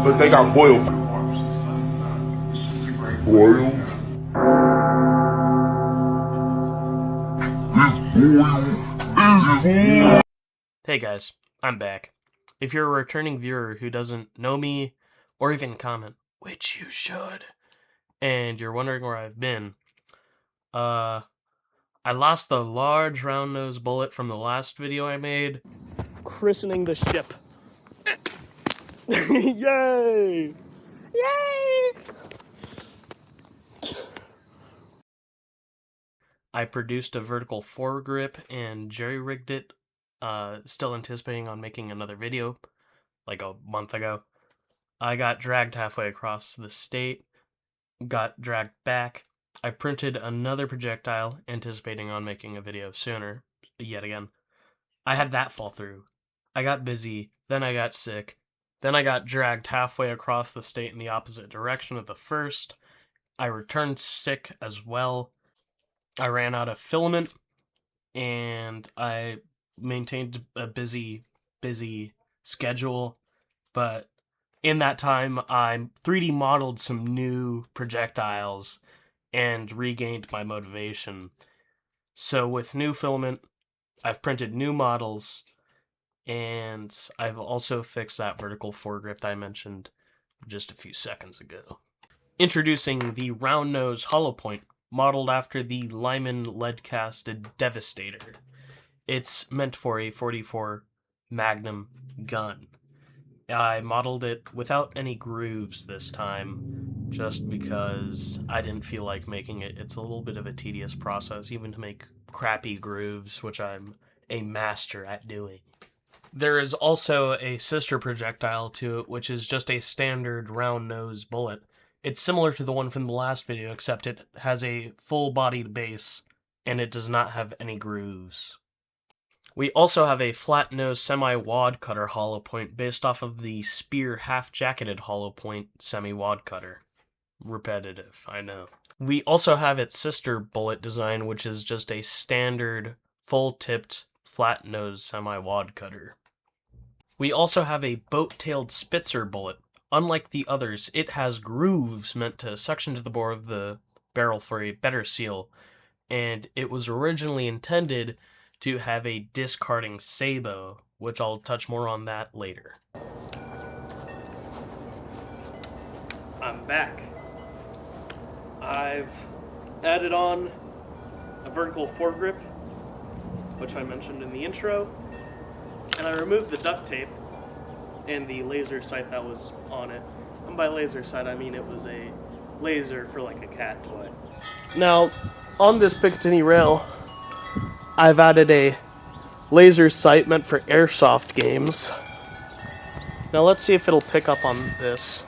But they got boiled. Boiled? Hey guys, I'm back. If you're a returning viewer who doesn't know me or even comment, which you should, and you're wondering where I've been, I lost the large round nose bullet from the last video I made, christening the ship. Yay! Yay! I produced a vertical foregrip and jerry-rigged it, still anticipating on making another video, like a month ago. I got dragged halfway across the state, got dragged back. I printed another projectile, anticipating on making a video sooner, yet again. I had that fall through. I got busy, then I got sick, then I got dragged halfway across the state in the opposite direction of the first. I returned sick as well. I ran out of filament, and I maintained a busy schedule, but in that time, I 3D modeled some new projectiles and regained my motivation. So with new filament, I've printed new models, and I've also fixed that vertical foregrip that I mentioned just a few seconds ago. Introducing the round nose hollow point, modeled after the Lyman lead-casted Devastator. It's meant for a .44 Magnum gun. I modeled it without any grooves this time, just because I didn't feel like making it. It's a little bit of a tedious process, even to make crappy grooves, which I'm a master at doing. There is also a sister projectile to it, which is just a standard round nose bullet. It's similar to the one from the last video, except it has a full-bodied base, and it does not have any grooves. We also have a flat-nose semi-wadcutter hollow point based off of the spear half-jacketed hollow point semi-wadcutter. Repetitive, I know. We also have its sister bullet design, which is just a standard full-tipped flat-nose semi-wadcutter. We also have a boat-tailed spitzer bullet. Unlike the others, it has grooves meant to suction to the bore of the barrel for a better seal, and it was originally intended to have a discarding sabot, which I'll touch more on that later. I'm back. I've added on a vertical foregrip, which I mentioned in the intro, and I removed the duct tape and the laser sight that was on it. And by laser sight, I mean it was a laser for like a cat toy. Now, on this Picatinny rail, I've added a laser sight meant for airsoft games. Now let's see if it'll pick up on this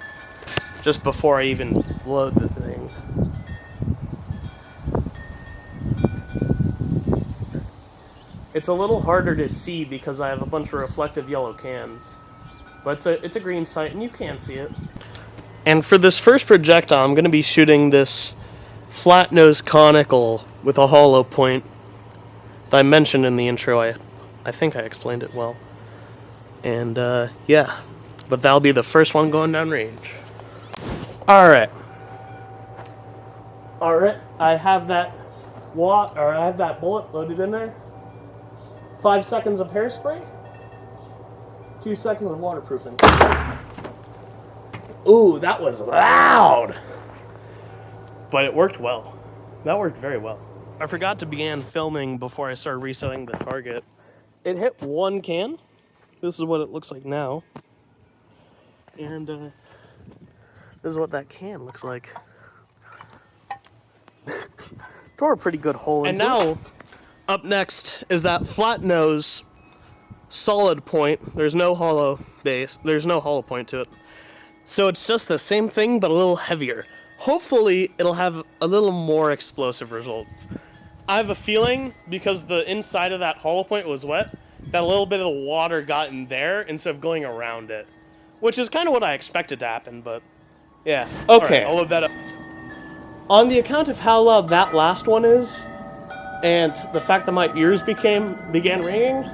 just before I even load the thing. It's a little harder to see because I have a bunch of reflective yellow cans. But it's a green sight, and you can see it. And for this first projectile, I'm going to be shooting this flat-nose conical with a hollow point that I mentioned in the intro. I think I explained it well. And, yeah. But that'll be the first one going down range. Alright. Alright, I have that bullet loaded in there. 5 seconds of hairspray. 2 seconds of waterproofing. Ooh, that was loud! But it worked well. That worked very well. I forgot to begin filming before I started resetting the target. It hit one can. This is what it looks like now. And this is what that can looks like. Tore a pretty good hole into it. And now, up next is that flat nose solid point. There's no hollow base. There's no hollow point to it. So it's just the same thing, but a little heavier. Hopefully, it'll have a little more explosive results. I have a feeling, because the inside of that hollow point was wet, that a little bit of the water got in there instead of going around it. Which is kind of what I expected to happen, but yeah. Okay. Right, I'll load that up. On the account of how loud that last one is, and the fact that my ears began ringing,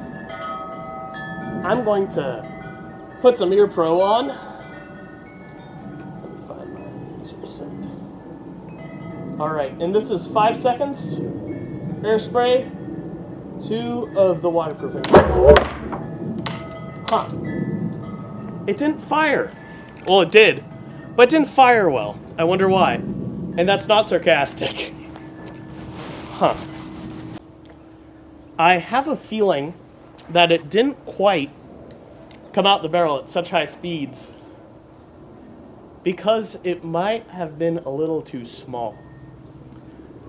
I'm going to Put some ear pro on. Let me find my laser sight. Alright, and this is 5 seconds. Hairspray. 2 of the waterproofing. Huh. It didn't fire. Well, it did, but it didn't fire well. I wonder why. And that's not sarcastic. Huh. I have a feeling that it didn't quite come out the barrel at such high speeds because it might have been a little too small.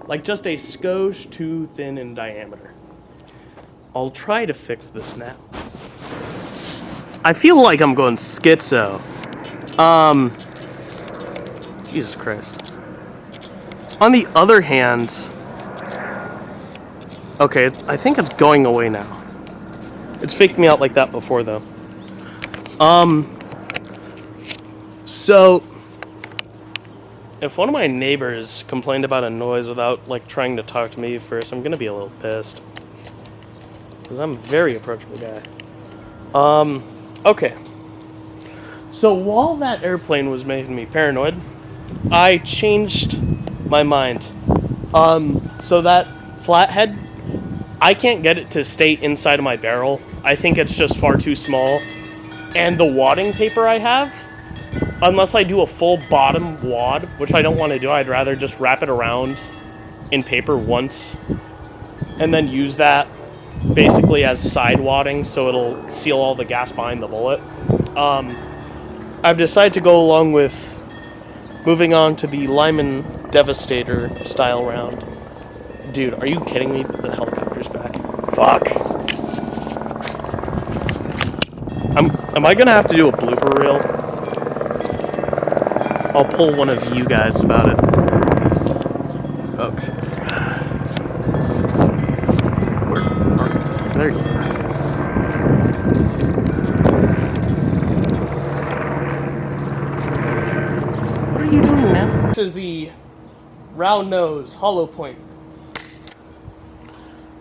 Like just a skosh too thin in diameter. I'll try to fix this now. I feel like I'm going schizo. Jesus Christ. On the other hand, okay, I think it's going away now. It's faked me out like that before, though. So, if one of my neighbors complained about a noise without, like, trying to talk to me first, I'm gonna be a little pissed. Because I'm a very approachable guy. Okay. So, while that airplane was making me paranoid, I changed my mind. So that flathead, I can't get it to stay inside of my barrel. I think it's just far too small. And the wadding paper I have, unless I do a full bottom wad, which I don't want to do, I'd rather just wrap it around in paper once and then use that basically as side wadding so it'll seal all the gas behind the bullet. I've decided to go along with moving on to the Lyman Devastator style round. Dude, are you kidding me? The helicopter's back. Fuck. Am I gonna have to do a blooper reel? I'll pull one of you guys about it. Okay. There you go. What are you doing, man? This is the round nose hollow point.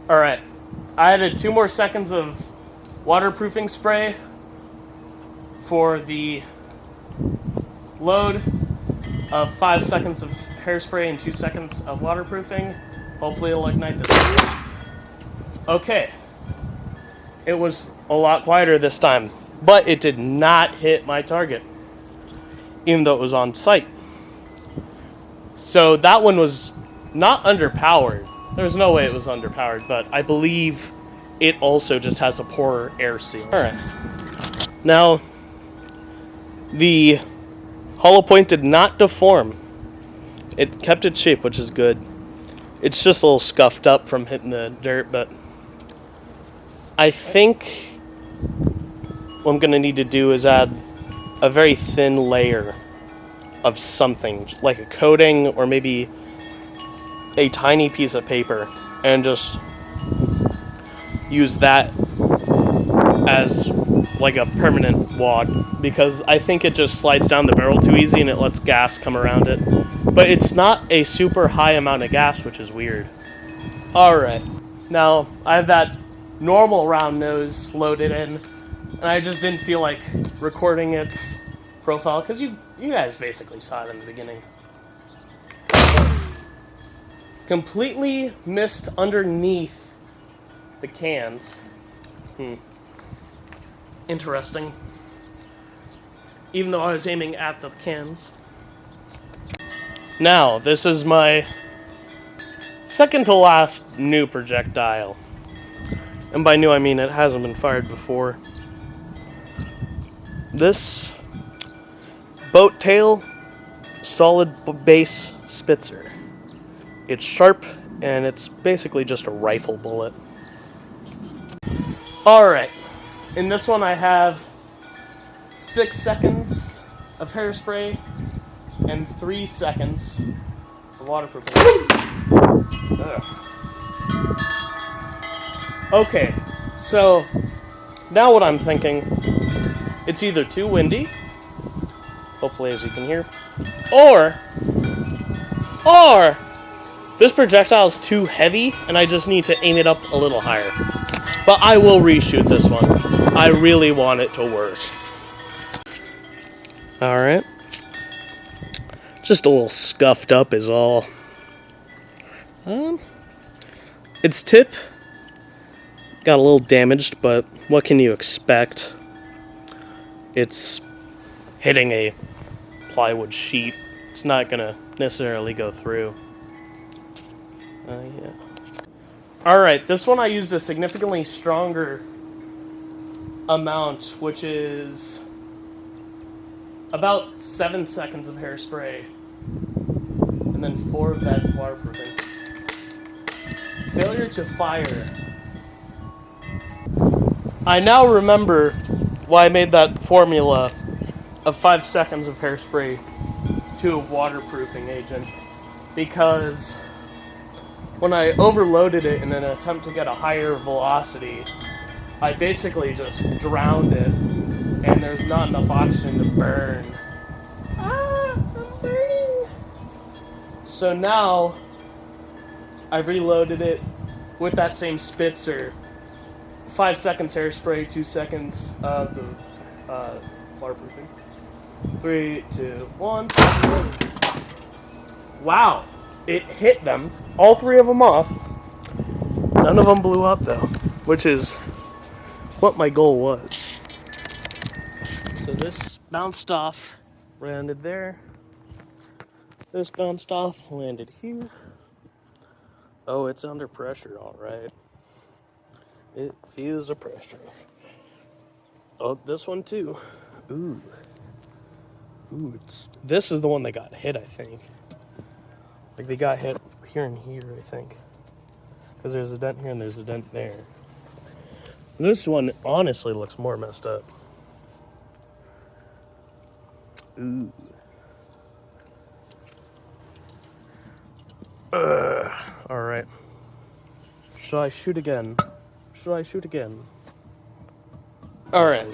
Alright. I added 2 more seconds of waterproofing spray for the load of 5 seconds of hairspray and 2 seconds of waterproofing. Hopefully it'll ignite this. Okay. It was a lot quieter this time, but it did not hit my target, even though it was on sight. So that one was not underpowered. There's no way it was underpowered, but I believe it also just has a poor air seal. Alright. Now, the hollow point did not deform. It kept its shape, which is good. It's just a little scuffed up from hitting the dirt, but I think what I'm going to need to do is add a very thin layer of something, like a coating or maybe a tiny piece of paper, and just use that as like a permanent wad, because I think it just slides down the barrel too easy and it lets gas come around it. But it's not a super high amount of gas, which is weird. Alright, now I have that normal round nose loaded in, and I just didn't feel like recording its profile, because you guys basically saw it in the beginning. Completely missed underneath the cans. Interesting. Even though I was aiming at the cans. Now, this is my second to last new projectile. And by new, I mean it hasn't been fired before. This boat tail solid base spitzer. It's sharp, and it's basically just a rifle bullet. Alright, in this one I have 6 seconds of hairspray and 3 seconds of waterproofing. Okay, so now what I'm thinking, it's either too windy, hopefully as you can hear, or this projectile is too heavy and I just need to aim it up a little higher. But I will reshoot this one. I really want it to work. Alright. Just a little scuffed up is all. Its tip got a little damaged, but what can you expect? It's hitting a plywood sheet. It's not gonna necessarily go through. Yeah. Alright, this one I used a significantly stronger amount, which is about 7 seconds of hairspray, and then 4 of that waterproofing. Failure to fire. I now remember why I made that formula of 5 seconds of hairspray to a waterproofing agent, because when I overloaded it in an attempt to get a higher velocity, I basically just drowned it, and there's not enough oxygen to burn. I'm burning! So now, I've reloaded it with that same spitzer. 5 seconds hairspray, 2 seconds of the waterproofing. 3, 2, 1. Wow! It hit them, all 3 of them off. None of them blew up though, which is what my goal was. So this bounced off, landed there. This bounced off, landed here. Oh, it's under pressure, alright. It feels the pressure. Oh, this one too. Ooh. Ooh, this is the one that got hit, I think. Like, they got hit here and here, I think. Because there's a dent here and there's a dent there. This one honestly looks more messed up. Ooh. Alright. Should I shoot again? Should I shoot again? Alright.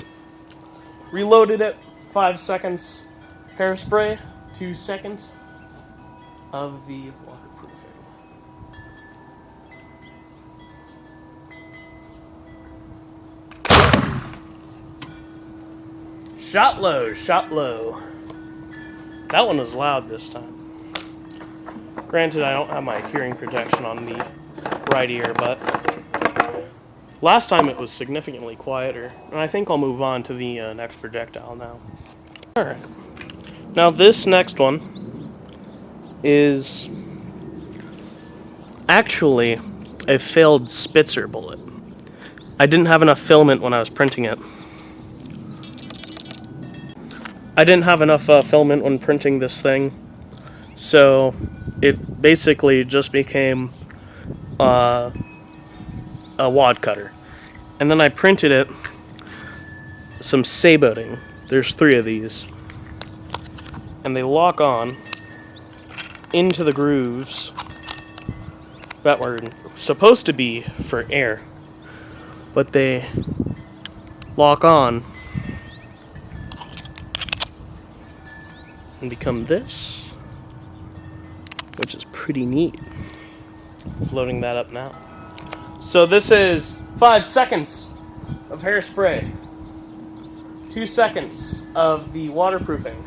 Reloaded it. 5 seconds hairspray. 2 seconds of the waterproofing. Shot low, shot low. That one was loud this time. Granted, I don't have my hearing protection on the right ear, but last time it was significantly quieter. And I think I'll move on to the next projectile now. Alright. Now this next one is actually a failed spitzer bullet. I didn't have enough filament when I was printing it. I didn't have enough filament when printing this thing, so it basically just became a wadcutter. And then I printed it some sabotting. There's 3 of these. And they lock on into the grooves that were supposed to be for air. But they lock on and become this, which is pretty neat. Loading that up now. So this is 5 seconds of hairspray, 2 seconds of the waterproofing.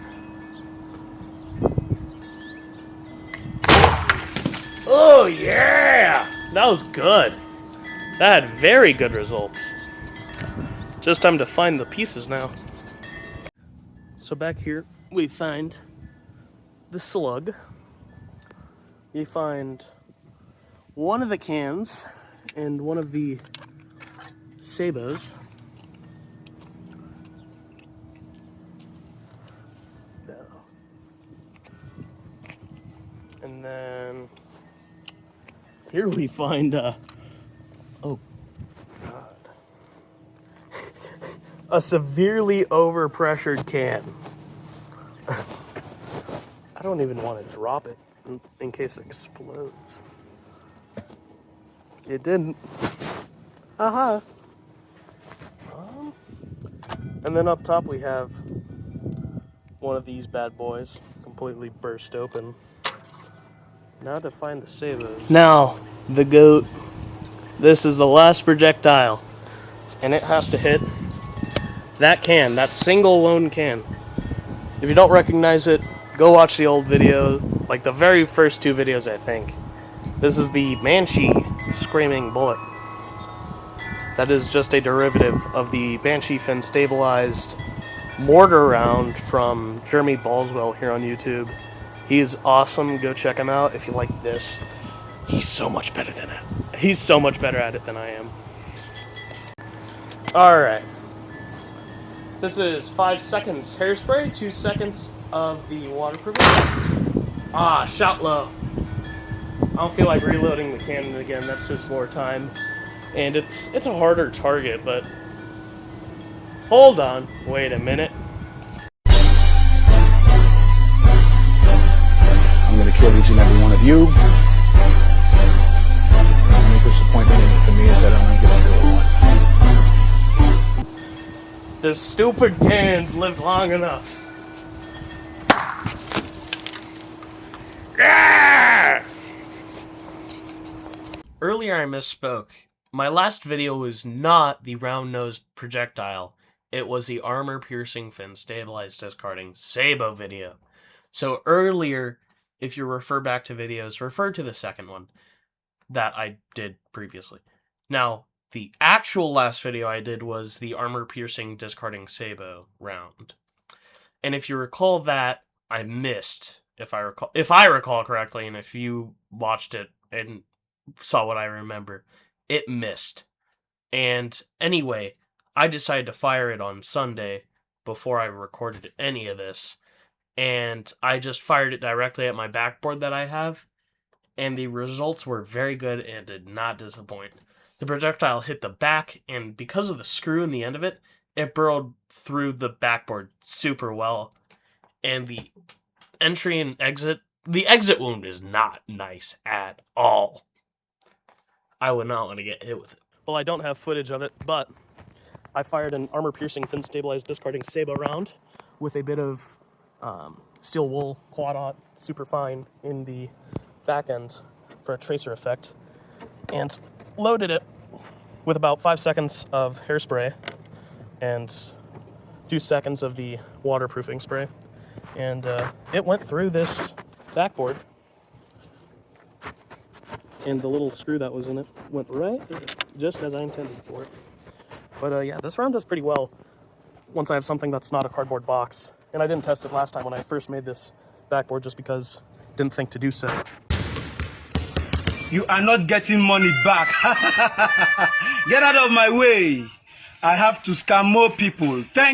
Oh yeah! That was good. That had very good results. Just time to find the pieces now. So back here we find the slug. You find one of the cans and one of the sabots. And then here we find oh god, a severely overpressured can. I don't even want to drop it in case it explodes. It didn't. Aha. And then up top we have one of these bad boys completely burst open. Now to find the sabot. Now, the goat. This is the last projectile. And it has to hit that can, that single lone can. If you don't recognize it, go watch the old video, like the very first 2 videos, I think. This is the Banshee Screaming Bullet. That is just a derivative of the Banshee fin stabilized mortar round from Germyballswell here on YouTube. He is awesome. Go check him out if you like this. He's so much better than it. He's so much better at it than I am. Alright. This is 5 seconds hairspray, 2 seconds of the waterproofing. Ah, shot low. I don't feel like reloading the cannon again, that's just more time. And it's a harder target, but... Hold on, wait a minute. I'm going to kill each and every one of you. The only disappointment in it for me is that I only get to do it once. The stupid cannons lived long enough. Ah! Earlier I misspoke. My last video was not the round-nosed projectile. It was the armor-piercing fin stabilized discarding sabot video. So earlier, if you refer back to videos, refer to the second one that I did previously. Now, the actual last video I did was the armor-piercing discarding sabot round. And if you recall that, I missed, if I recall correctly, and if you watched it and saw what I remember, it missed. And anyway, I decided to fire it on Sunday before I recorded any of this. And I just fired it directly at my backboard that I have. And the results were very good and did not disappoint. The projectile hit the back, and because of the screw in the end of it, it burrowed through the backboard super well. And the entry and exit, the exit wound is not nice at all. I would not want to get hit with it. Well, I don't have footage of it, but I fired an armor-piercing fin-stabilized discarding sabot round with a bit of steel wool quad-aught super fine in the back end for a tracer effect, and loaded it with about 5 seconds of hairspray and 2 seconds of the waterproofing spray, and it went through this backboard. And the little screw that was in it went right through it, just as I intended for it. But yeah, this round does pretty well once I have something that's not a cardboard box. And I didn't test it last time when I first made this backboard just because I didn't think to do so. You are not getting money back. Get out of my way. I have to scam more people. Thank